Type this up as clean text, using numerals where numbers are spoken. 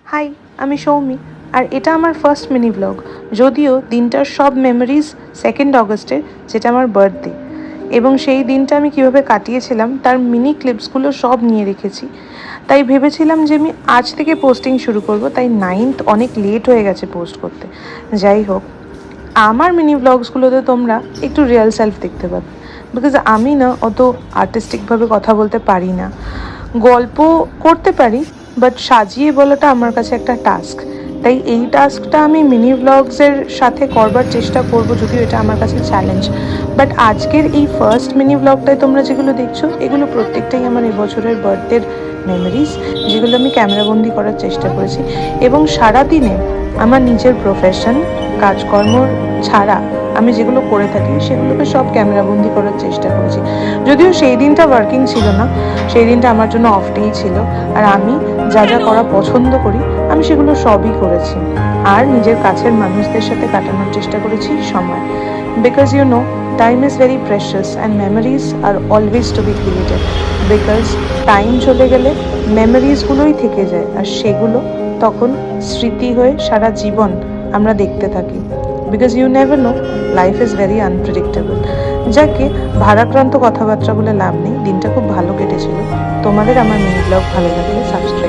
High, আমি সৌমি, আর এটা আমার ফার্স্ট মিনি ব্লগ। যদিও দিনটার সব মেমোরিজ 2 অগস্টের, যেটা আমার বার্থডে, এবং সেই দিনটা আমি কীভাবে কাটিয়েছিলাম তার মিনি ক্লিপসগুলো সব নিয়ে রেখেছি। তাই ভেবেছিলাম যে আমি আজ থেকে পোস্টিং শুরু করব, তাই 9th অনেক লেট হয়ে গেছে পোস্ট করতে। যাই হোক, আমার মিনি ব্লগসগুলোতে তোমরা একটু রিয়েল সেলফ দেখতে পাবে, বিকজ আমি না অত আর্টিস্টিকভাবে কথা বলতে পারি না, গল্প করতে পারি, বাট সাজিয়ে বলাটা আমার কাছে একটা টাস্ক। তাই এই টাস্কটা আমি মিনি ব্লগসের সাথে করবার চেষ্টা করব, যদিও এটা আমার কাছে চ্যালেঞ্জ। বাট আজকের এই ফার্স্ট মিনি ব্লগটায় তোমরা যেগুলো দেখছো, এগুলো প্রত্যেকটাই আমার এবছরের বার্থডের মেমোরিজ, যেগুলো আমি ক্যামেরাবন্দি করার চেষ্টা করেছি। এবং সারাদিনে আমার নিজের প্রফেশন, কাজকর্ম ছাড়া আমি যেগুলো করে থাকি সেগুলোকে সব ক্যামেরাবন্দি করার চেষ্টা করেছি। যদিও সেই দিনটা ওয়ার্কিং ছিল না, সেই দিনটা আমার জন্য অফ ডেই ছিল, আর আমি যা যা করা পছন্দ করি আমি সেগুলো সবই করেছি। আর নিজের কাছের মানুষদের সাথে কাটানোর চেষ্টা করেছি সময়, because time is very precious and memories are always to be created. Because time চলে গেলে মেমোরিজগুলোই থেকে যায়, আর সেগুলো তখন স্মৃতি হয়ে সারা জীবন আমরা দেখতে থাকি। Because you never know, life is very unpredictable. যাকে ভারাক্রান্ত কথাবার্তা বলে লাভ নেই, দিনটা খুব ভালো কেটেছিল। তোমাদের আমার মিনি ব্লগ ভালো লাগলে সাবস্ক্রাইব